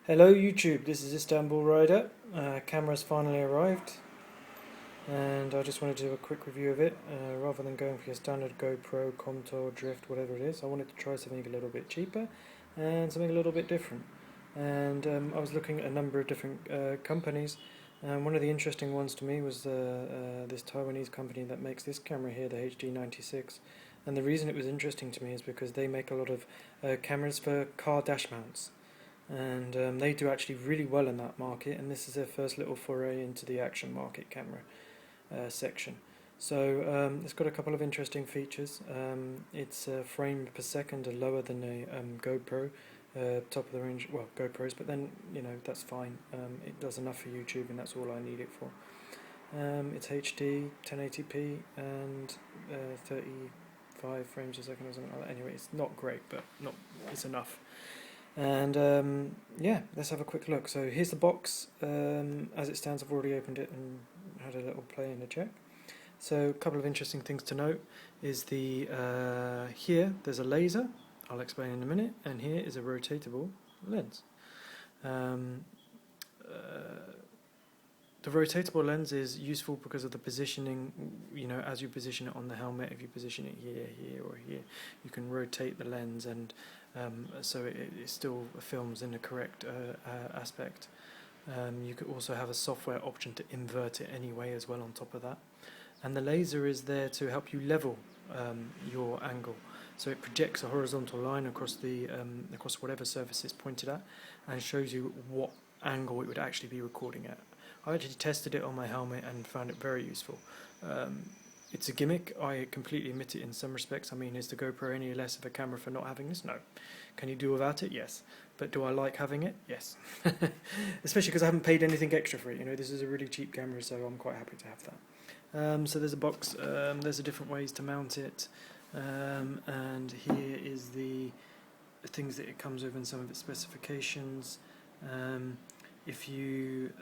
Hello YouTube, this is Istanbul Rider. Camera's finally arrived and I just wanted to do a quick review of it. Rather than going for your standard GoPro, Contour, Drift, whatever it is, I wanted to try something a little bit cheaper and something a little bit different. And I was looking at a number of different companies, and one of the interesting ones to me was this Taiwanese company that makes this camera here, the HD-96. And the reason it was interesting to me is because they make a lot of cameras for car dash mounts. And they do actually really well in that market, and this is their first little foray into the action market camera section. So it's got a couple of interesting features. It's frame per second are lower than a GoPro, top of the range, well, GoPros, but then that's fine. It does enough for YouTube, and that's all I need it for. It's HD, 1080p, and 35 frames a second or something like that. Anyway, it's not great, but it's enough. And yeah, let's have a quick look. So here's the box. As it stands, I've already opened it and had a little play and a check. So a couple of interesting things to note is here there's a laser, I'll explain in a minute, and here is a rotatable lens. The rotatable lens is useful because of the positioning, as you position it on the helmet. If you position it here, here or here, you can rotate the lens, and so it still films in the correct aspect. You could also have a software option to invert it anyway as well on top of that. And the laser is there to help you level your angle. So it projects a horizontal line across across whatever surface it's pointed at, and shows you what angle it would actually be recording at. I actually tested it on my helmet and found it very useful. It's a gimmick, I completely admit it in some respects. I mean, is the GoPro any less of a camera for not having this? No. Can you do without it? Yes. But do I like having it? Yes. Especially because I haven't paid anything extra for it. This is a really cheap camera, so I'm quite happy to have that. So there's a box, there's different ways to mount it, and here is the things that it comes with and some of its specifications. If you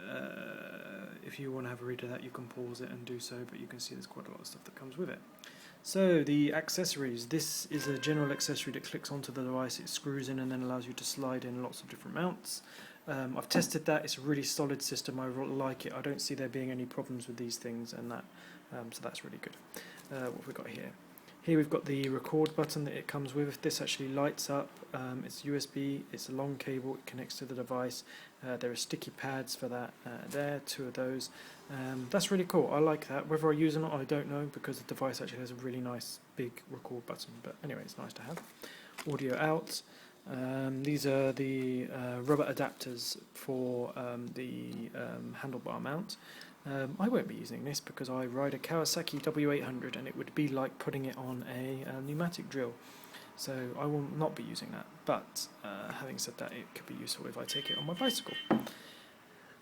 want to have a read of that, you can pause it and do so, but you can see there's quite a lot of stuff that comes with it. So the accessories, this is a general accessory that clicks onto the device, it screws in and then allows you to slide in lots of different mounts. I've tested that, it's a really solid system, I like it, I don't see there being any problems with these things and that, so that's really good. What have we got here? Here we've got the record button that it comes with. This actually lights up. It's USB, it's a long cable, it connects to the device. There are sticky pads for that there, 2 of those. That's really cool, I like that. Whether I use it or not, I don't know, because the device actually has a really nice big record button. But anyway, it's nice to have. Audio out. These are the rubber adapters for the handlebar mount. I won't be using this because I ride a Kawasaki W800 and it would be like putting it on a pneumatic drill, so I will not be using that. But having said that, it could be useful if I take it on my bicycle.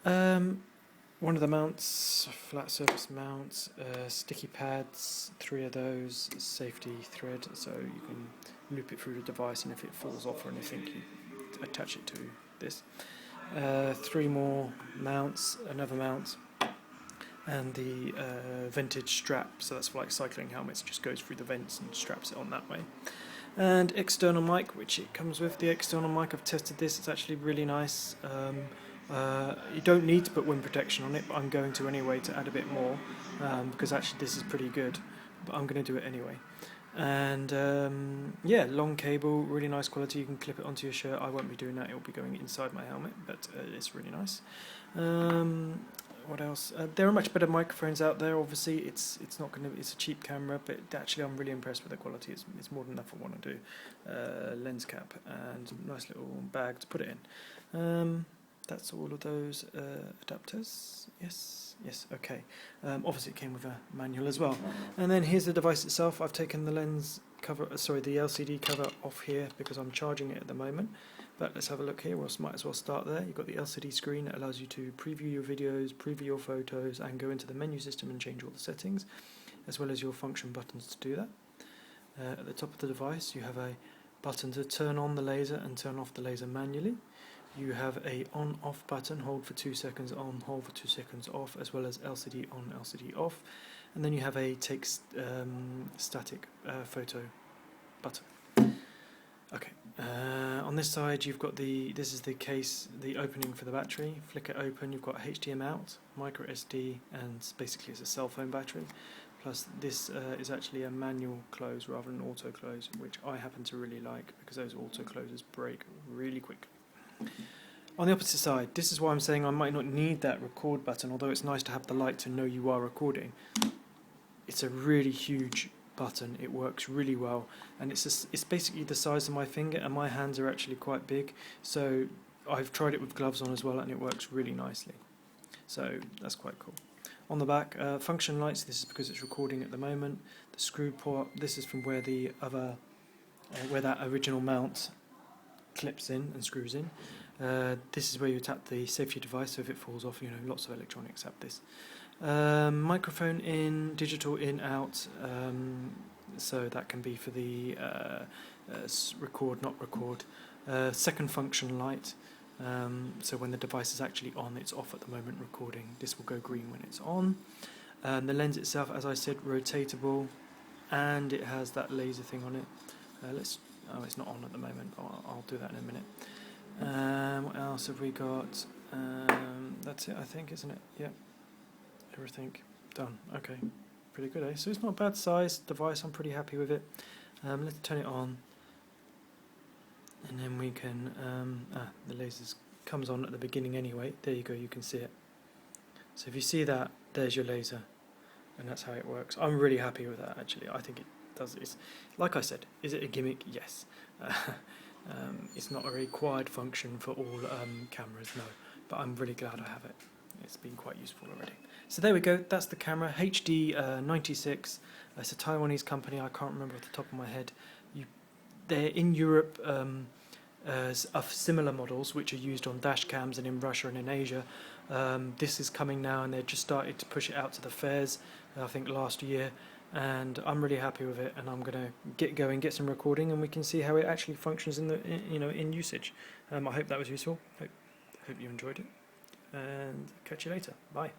One of the mounts, flat surface mounts, sticky pads, 3 of those, safety thread, so you can loop it through the device, and if it falls off or anything, you attach it to this. 3 more mounts, another mount, and the vented strap, so that's for like cycling helmets, it just goes through the vents and straps it on that way. And external mic, which it comes with. The external mic, I've tested this, it's actually really nice. You don't need to put wind protection on it, but I'm going to anyway to add a bit more, because actually this is pretty good, but I'm going to do it anyway. And yeah, long cable, really nice quality, you can clip it onto your shirt. I won't be doing that, it will be going inside my helmet, but it's really nice. What else? There are much better microphones out there. Obviously, it's not going to. It's a cheap camera, but actually, I'm really impressed with the quality. It's more than enough for what I do. Lens cap and nice little bag to put it in. That's all of those adapters. Yes, okay. Obviously, it came with a manual as well. And then here's the device itself. I've taken the lens cover, the LCD cover off here because I'm charging it at the moment. But let's have a look here. Might as well start there. You've got the LCD screen that allows you to preview your videos, preview your photos, and go into the menu system and change all the settings, as well as your function buttons to do that. At the top of the device, you have a button to turn on the laser and turn off the laser manually. You have a on-off button, hold for 2 seconds on, hold for 2 seconds off, as well as LCD on, LCD off. And then you have a take static photo button. Okay, On this side you've got this is the case, the opening for the battery. Flick it open, you've got HDMI out, micro SD, and basically it's a cell phone battery. Plus this is actually a manual close rather than auto close, which I happen to really like because those auto closes break really quickly. On the opposite side, this is why I'm saying I might not need that record button, although it's nice to have the light to know you are recording. It's a really huge button, it works really well, and it's basically the size of my finger, and my hands are actually quite big, so I've tried it with gloves on as well and it works really nicely. So that's quite cool. On the back, function lights, this is because it's recording at the moment. The screw port, this is from where the other, where that original mount clips in and screws in. This is where you tap the safety device, so if it falls off, you know, lots of electronics have this. Microphone in, digital in, out, so that can be for the record, not record. Second function light, so when the device is actually on, it's off at the moment recording. This will go green when it's on. The lens itself, as I said, rotatable, and it has that laser thing on it. Oh, it's not on at the moment. I'll do that in a minute. What else have we got? That's it, I think, isn't it? Yeah. Everything done. Okay, pretty good, eh? So it's not a bad size device, I'm pretty happy with it. Let's turn it on, and then we can, the laser comes on at the beginning anyway. There you go, you can see it. So if you see that, there's your laser, and that's how it works. I'm really happy with that, actually. I think it does, it's, like I said, is it a gimmick? Yes. It's not a required function for all cameras, no, but I'm really glad I have it. It's been quite useful already. So there we go, that's the camera, HD-96. It's a Taiwanese company, I can't remember off the top of my head. They're in Europe of similar models which are used on dash cams and in Russia and in Asia. This is coming now and they've just started to push it out to the fairs, I think last year, and I'm really happy with it, and I'm going to get going, get some recording, and we can see how it actually functions in usage. I hope that was useful. Hope you enjoyed it, and catch you later. Bye.